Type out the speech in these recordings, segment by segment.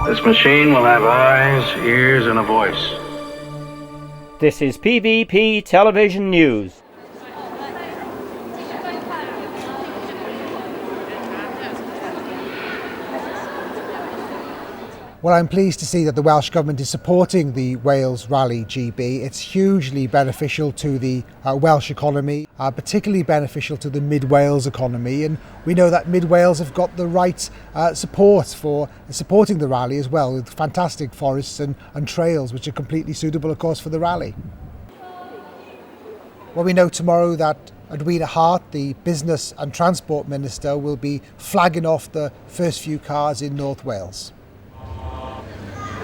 This machine will have eyes, ears, and a voice. This is PVP Television News. Well, I'm pleased to see that the Welsh Government is supporting the Wales Rally GB. It's hugely beneficial to the Welsh economy, particularly beneficial to the Mid-Wales economy, and we know that Mid-Wales have got the right support for supporting the rally as well, with fantastic forests and trails which are completely suitable, of course, for the rally. Well, we know tomorrow that Edwina Hart, the Business and Transport Minister, will be flagging off the first few cars in North Wales.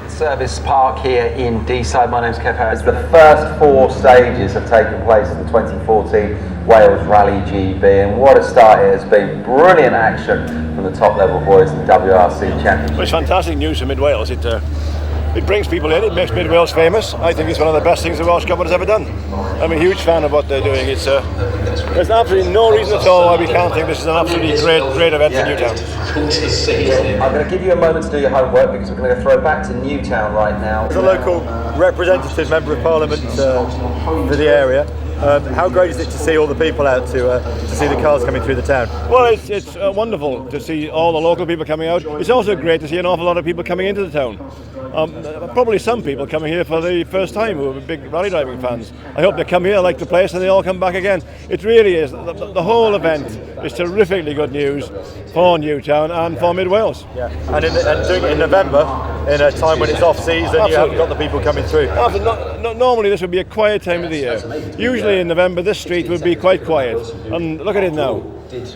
Service park here in Deeside. My name's Kev Harris. The first 4 stages have taken place of the 2014 Wales Rally GB, and what a start it has been. Brilliant action from the top level boys in the WRC Championship. Well, it's fantastic news for Mid-Wales. It brings people in, it makes Mid-Wales famous. I think it's one of the best things the Welsh Government has ever done. I'm a huge fan of what they're doing. There's absolutely no reason at all why we can't think this is an absolutely great event for Newtown. I'm going to give you a moment to do your homework because we're going to throw back to Newtown right now. As a local representative member of Parliament for the area, how great is it to see all the people out to see the cars coming through the town? Well, it's wonderful to see all the local people coming out. It's also great to see an awful lot of people coming into the town. Probably some people coming here for the first time who are big rally driving fans. I hope they come here, like the place, and they all come back again. It really is. The whole event is terrifically good news for Newtown and for Mid-Wales. Yeah, and doing it in November, in a time when it's off-season, you haven't got the people coming through. Normally this would be a quiet time of the year. Usually in November this street would be quite quiet, and look at it now. There's,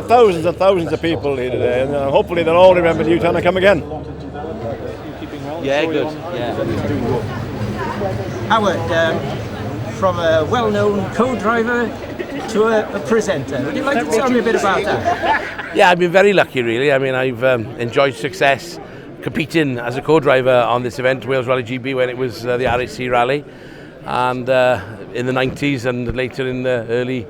thousands and thousands of people here today, and hopefully they'll all remember Newtown and come again. Yeah, good. Yeah. Howard, from a well-known co-driver to a presenter, would you like to tell me a bit about that? Yeah, I've been very lucky, really. I mean, I've enjoyed success competing as a co-driver on this event, Wales Rally GB, when it was the RAC Rally, and in the 90s and later in the early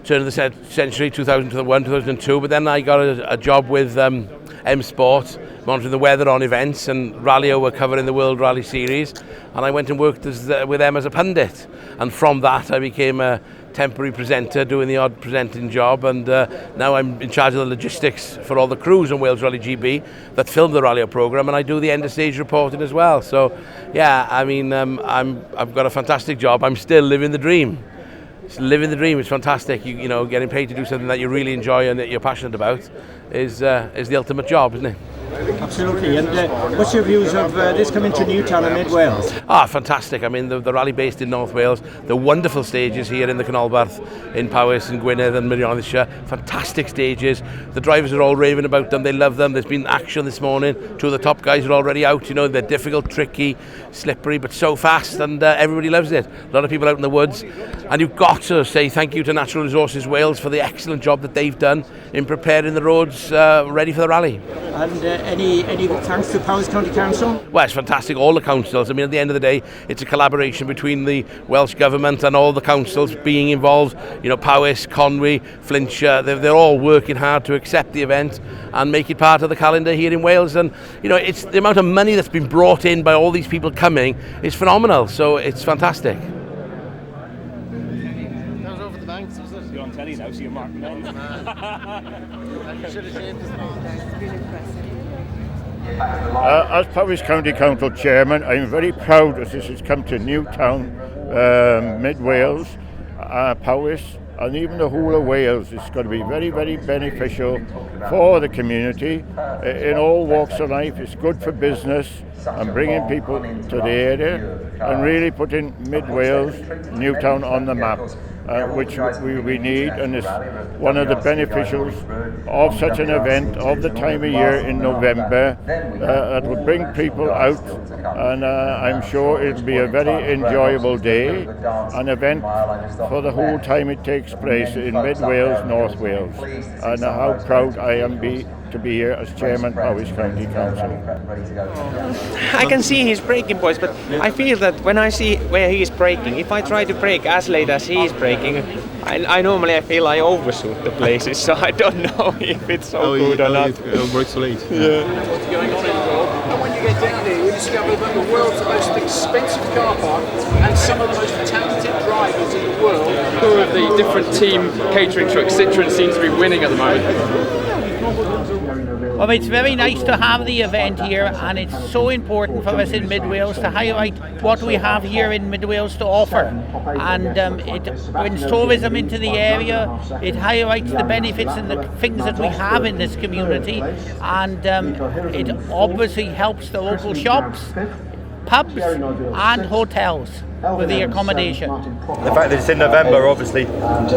turn of the century, 2001, 2002. But then I got a job with M Sport, monitoring the weather on events, and Rallyo were covering the World Rally Series, and I went and worked with them as a pundit, and from that I became a temporary presenter doing the odd presenting job, and now I'm in charge of the logistics for all the crews on Wales Rally GB that film the Rallyo programme, and I do the end of stage reporting as well. So yeah, I mean, I've got a fantastic job. I'm still living the dream. Living the dream is fantastic. You know, getting paid to do something that you really enjoy and that you're passionate about is the ultimate job, isn't it? Absolutely. And what's your views of this coming to Newtown and Mid-Wales? Fantastic. I mean, the rally based in North Wales, the wonderful stages here in the Canolbarth, in Powys and Gwynedd and Meirionyddishire, fantastic stages. The drivers are all raving about them, they love them. There's been action this morning. 2 of the top guys are already out. You know, they're difficult, tricky, slippery, but so fast, and everybody loves it. A lot of people out in the woods. And you've got to say thank you to Natural Resources Wales for the excellent job that they've done in preparing the roads ready for the rally. And any thanks to Powys County Council? Well, it's fantastic, all the councils. I mean, at the end of the day, it's a collaboration between the Welsh Government and all the councils being involved. You know, Powys, Conwy, Flintshire, they're all working hard to accept the event and make it part of the calendar here in Wales. And, you know, it's the amount of money that's been brought in by all these people coming is phenomenal. So it's fantastic. You're on telly now, so you're marking on. As Powys County Council Chairman, I'm very proud that this has come to Newtown, Mid-Wales, Powys, and even the whole of Wales. It's going to be very, very beneficial for the community in all walks of life. It's good for business and bringing people to the area and really putting Mid-Wales, Newtown on the map. Which we need, and is one of the beneficials of such an event of the time of year in November that will bring people out, and I'm sure it'll be a very enjoyable day, an event for the whole time it takes place in Mid-Wales, North Wales, and how proud I am to be here as Chairman Powys County Council. I can see his braking points, but I feel that when I see where he is braking, if I try to brake as late as he is braking, I normally feel I overshoot the places, so I don't know if it's so good or not. It works so late. Yeah. What's going on in the road? you get down here, you discover that the world's most expensive car park and some of the most talented drivers in the world. Two of the different team catering trucks, Citroen seems to be winning at the moment. Well, it's very nice to have the event here, and it's so important for us in Mid Wales to highlight what we have here in Mid Wales to offer. And it brings tourism into the area, it highlights the benefits and the things that we have in this community, and it obviously helps the local shops, pubs and hotels with the accommodation. The fact that it's in November obviously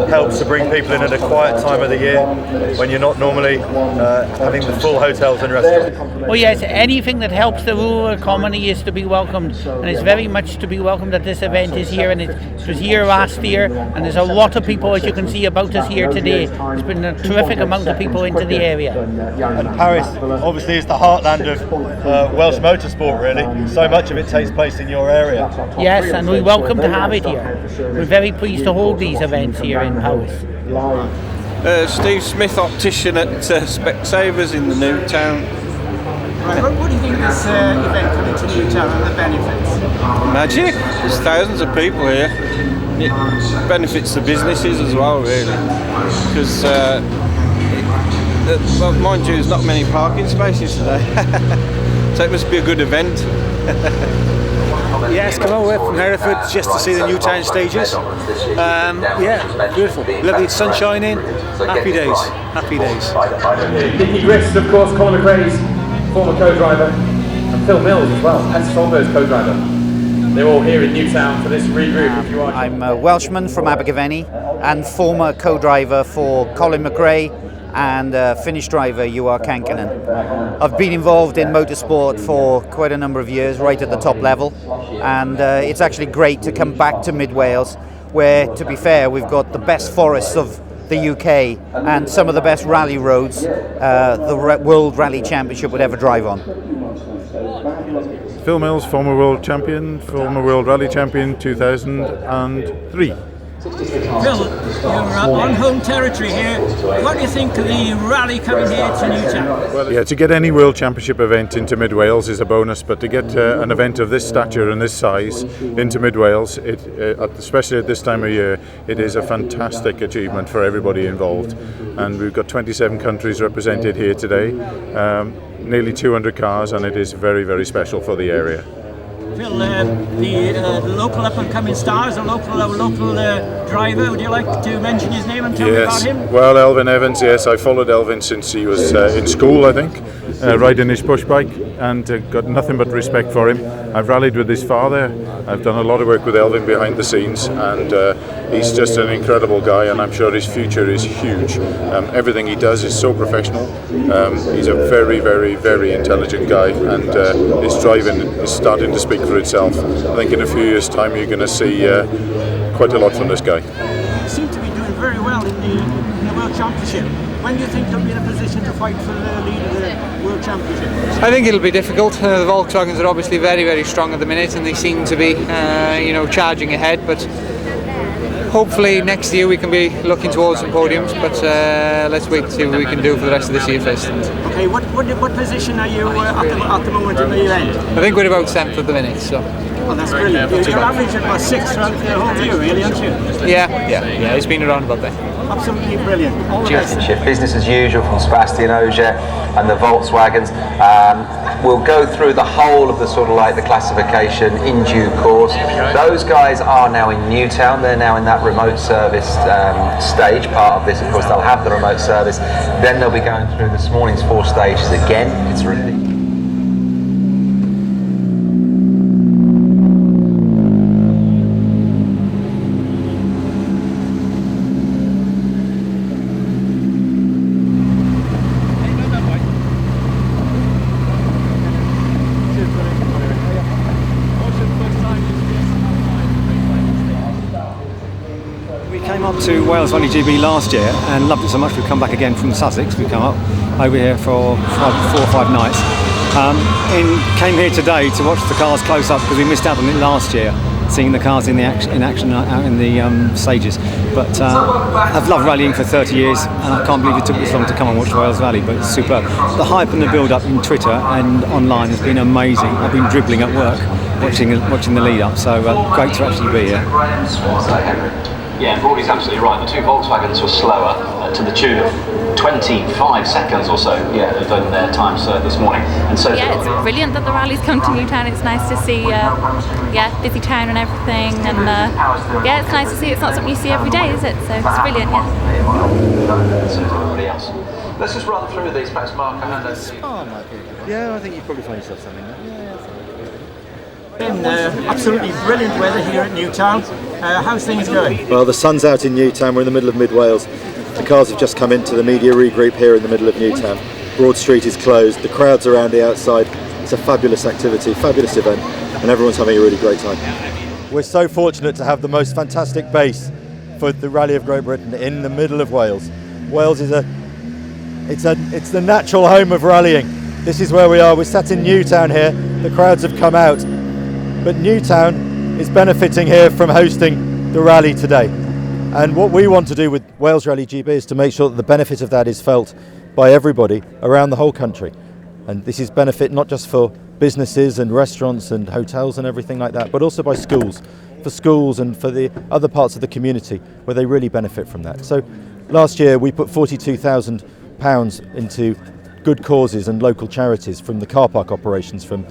helps to bring people in at a quiet time of the year when you're not normally having the full hotels and restaurants. Oh yes, anything that helps the rural economy is to be welcomed, and it's very much to be welcomed that this event is here, and it was here last year, and there's a lot of people, as you can see, about us here today. There's been a terrific amount of people into the area. And Paris obviously is the heartland of Welsh motorsport, really. So much of it takes place in your area. Yes, and we're welcome to have it here. We're very pleased to hold these events here in Paris. Steve Smith, optician at Specsavers in the Newtown. Right, what do you think of this event coming to Newtown and the benefits? Magic. There's thousands of people here. It benefits the businesses as well, really. Because, well, mind you, there's not many parking spaces today. So it must be a good event. Yes, come over from Hereford just to see the Newtown stages. Yeah, beautiful. Lovely sun shining. Happy days. Happy days. Nicky Grist, of course, Colin McRae's former co-driver, and Phil Mills as well, and Solvo's co-driver. They're all here in Newtown for this regroup. If you are. I'm a Welshman from Abergavenny and former co-driver for Colin McRae and Finnish driver Juha Kankinen. I've been involved in motorsport for quite a number of years, right at the top level, and it's actually great to come back to Mid Wales, where, to be fair, we've got the best forests of the UK and some of the best rally roads the World Rally Championship would ever drive on. Phil Mills, former world champion, former world rally champion 2003. Phil, you're on home territory here. What do you think of the rally coming here to Newtown? Well, yeah, to get any World Championship event into Mid Wales is a bonus, but to get an event of this stature and this size into Mid Wales, especially at this time of year, it is a fantastic achievement for everybody involved. And we've got 27 countries represented here today, nearly 200 cars, and it is very, very special for the area. Phil, the local up-and-coming star is a local driver. Would you like to mention his name and tell me about him? Well, Elvin Evans, yes. I followed Elvin since he was in school, I think, riding his push bike, and got nothing but respect for him. I've rallied with his father. I've done a lot of work with Elvin behind the scenes, and he's just an incredible guy, and I'm sure his future is huge. Everything he does is so professional. He's a very, very, very intelligent guy, and his driving is starting to speak for itself. I think in a few years' time you're going to see quite a lot from this guy. You seem to be doing very well in the World Championship. When do you think you'll be in a position to fight for the lead of the World Championship? I think it'll be difficult. The Volkswagens are obviously very, very strong at the minute, and they seem to be, charging ahead. But hopefully next year we can be looking towards some podiums. But let's wait to see what we can do for the rest of this year first. Okay, what position are you at the moment in the event? I think we're about 7th at the minute. So. Oh, that's brilliant. You're averaging about 6th throughout the whole year, really, aren't you? Yeah. It's been around about there. Absolutely brilliant. All the best. Business as usual from Sebastian Ogier and the Volkswagens. We'll go through the whole of the sort of like the classification in due course. Those guys are now in Newtown. They're now in that remote service stage. Part of this, of course, they'll have the remote service. Then they'll be going through this morning's 4 stages again. It's really. To Wales Rally GB last year and loved it so much we've come back again from Sussex. We've come up over here for 4 or 5 nights. Came here today to watch the cars close up because we missed out on it last year. seeing the cars in action out in the stages. But I've loved rallying for 30 years, and I can't believe it took this long to come and watch Wales Rally, but it's superb. The hype and the build-up in Twitter and online has been amazing. I've been dribbling at work watching the lead-up, so great to actually be here. Yeah, Rory's absolutely right. The two Volkswagens were slower to the tune of 25 seconds or so, than their times this morning. And so yeah, it's brilliant that the rally's come to Newtown. It's nice to see, busy town and everything, and yeah, it's nice to see. It's not something you see every day, is it? So it's brilliant, yeah. So everybody else. Let's just run through these, perhaps, Mark. Yeah, I think you probably find yourself something. Absolutely brilliant weather here at Newtown. How's things going? Well, the sun's out in Newtown. We're in the middle of Mid Wales. The cars have just come into the media regroup here in the middle of Newtown. Broad Street is closed. The crowd's around the outside. It's a fabulous activity, fabulous event, and everyone's having a really great time. We're so fortunate to have the most fantastic base for the Rally of Great Britain in the middle of Wales. Wales is it's the natural home of rallying. This is where we are. We're sat in Newtown here. The crowds have come out. But Newtown is benefiting here from hosting the rally today. And what we want to do with Wales Rally GB is to make sure that the benefit of that is felt by everybody around the whole country. And this is benefit not just for businesses and restaurants and hotels and everything like that, but also by schools, for schools and for the other parts of the community where they really benefit from that. So last year we put £42,000 into good causes and local charities, from the car park operations, from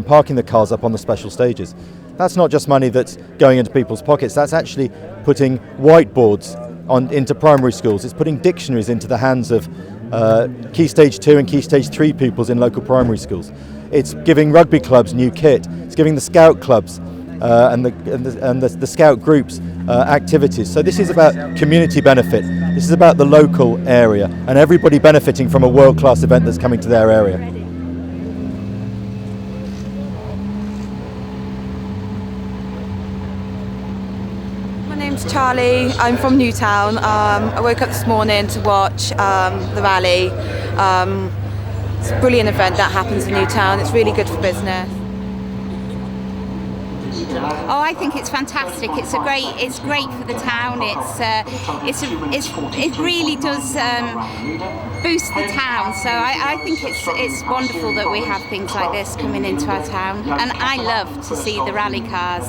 parking the cars up on the special stages. That's not just money that's going into people's pockets, that's actually putting whiteboards into primary schools. It's putting dictionaries into the hands of Key Stage 2 and Key Stage 3 pupils in local primary schools. It's giving rugby clubs new kit. It's giving the scout clubs and the scout groups activities. So this is about community benefit. This is about the local area and everybody benefiting from a world-class event that's coming to their area. My name's Charlie. I'm from Newtown. I woke up this morning to watch the rally. It's a brilliant event that happens in Newtown. It's really good for business. Oh, I think it's fantastic. It's great for the town. It really does boost the town. So I think it's wonderful that we have things like this coming into our town, and I love to see the rally cars.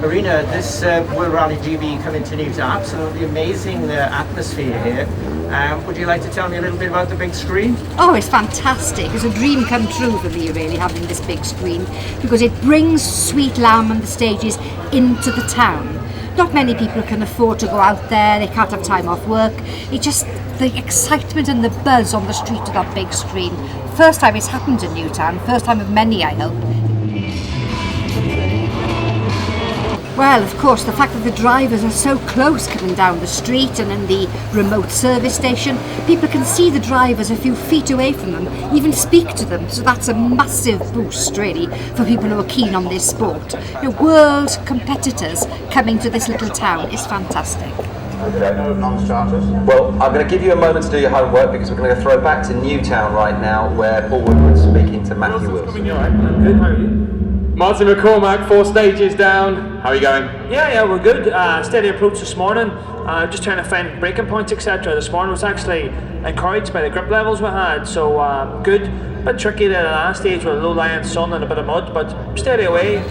Irina, this World Rally GB coming to Newtown, absolutely amazing atmosphere here. Would you like to tell me a little bit about the big screen? Oh, it's fantastic. It's a dream come true for me, really, having this big screen, because it brings Sweet Lamb and the stages into the town. Not many people can afford to go out there, they can't have time off work. It's just the excitement and the buzz on the street of that big screen. First time it's happened in Newtown, first time of many, I hope. Well, of course, the fact that the drivers are so close coming down the street and in the remote service station, people can see the drivers a few feet away from them, even speak to them. So that's a massive boost, really, for people who are keen on this sport. You know, world competitors coming to this little town is fantastic. Well, I'm going to give you a moment to do your homework because we're going to throw back to Newtown right now, where Paul Woodward's speaking to Matthew Wilson. Good, how are you? Martin McCormack, 4 stages down. How are you going? Yeah, we're good. Steady approach this morning. Just trying to find braking points, etc. This morning was actually encouraged by the grip levels we had, so good. A bit tricky there the last stage with a low-lying sun and a bit of mud, but steady away.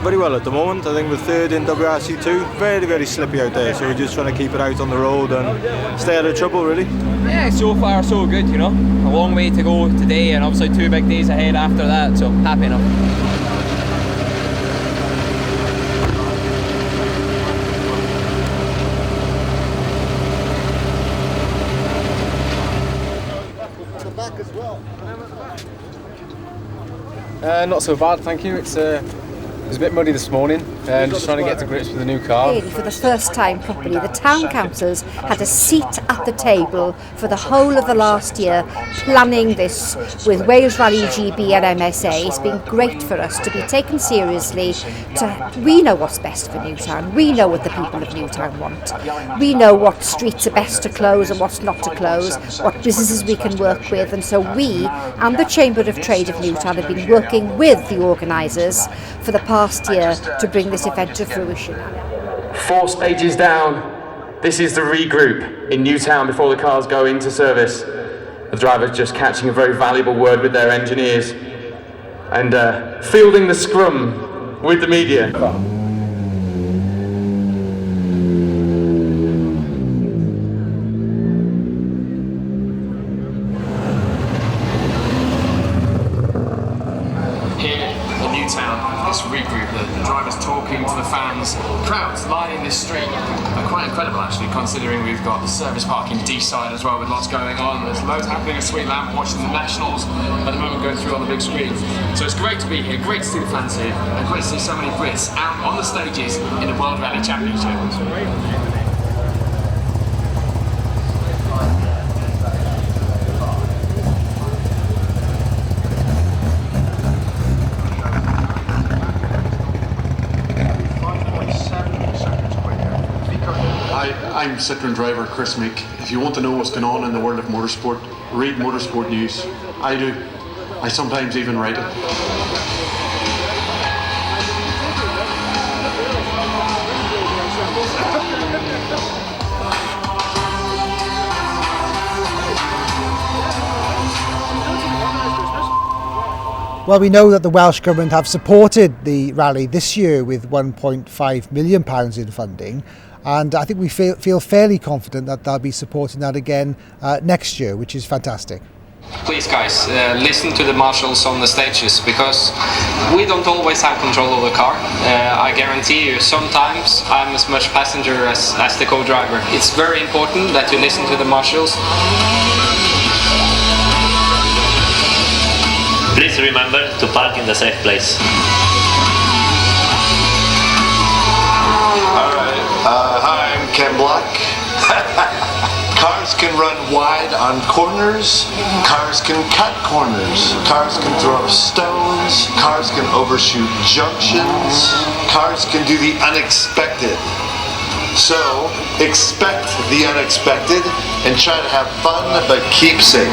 Very well at the moment. I think we're third in WRC2. Very, very slippy out there, so we're just trying to keep it out on the road and stay out of trouble, really. Yeah, so far so good, you know. A long way to go today, and obviously 2 big days ahead after that, so happy enough. Not so bad, thank you. It was a bit muddy this morning, and just trying to get to grips with the new car. Really, for the first time properly, the town councillors had a seat at the table for the whole of the last year, planning this with Wales Rally GB and MSA. It's been great for us to be taken seriously. We know what's best for Newtown. We know what the people of Newtown want. We know what streets are best to close and what's not to close, what businesses we can work with, and so we and the Chamber of Trade of Newtown have been working with the organisers for the past year to bring this event to fruition. 4 stages down, this is the regroup in Newtown before the cars go into service. The drivers just catching a very valuable word with their engineers and fielding the scrum with the media. This regroup, the drivers talking to the fans, crowds lining this street, quite incredible actually, considering we've got the service park in D-side as well with lots going on. There's loads happening at Sweet Lamp, watching the Nationals at the moment going through on the big screens. So it's great to be here, great to see the fans here, and great to see so many Brits out on the stages in the World Rally Championship. I'm Citroen driver Chris Meek. If you want to know what's going on in the world of motorsport, read Motorsport News. I do. I sometimes even write it. Well, we know that the Welsh Government have supported the rally this year with £1.5 million in funding, and I think we feel fairly confident that they'll be supporting that again next year, which is fantastic. Please guys, listen to the marshals on the stages, because we don't always have control of the car. I guarantee you, sometimes I'm as much passenger as the co-driver. It's very important that you listen to the marshals. Please remember to park in the safe place. Alright, hi, I'm Ken Block. Cars can run wide on corners, cars can cut corners, cars can throw up stones, cars can overshoot junctions, cars can do the unexpected. So, expect the unexpected and try to have fun, but keep safe.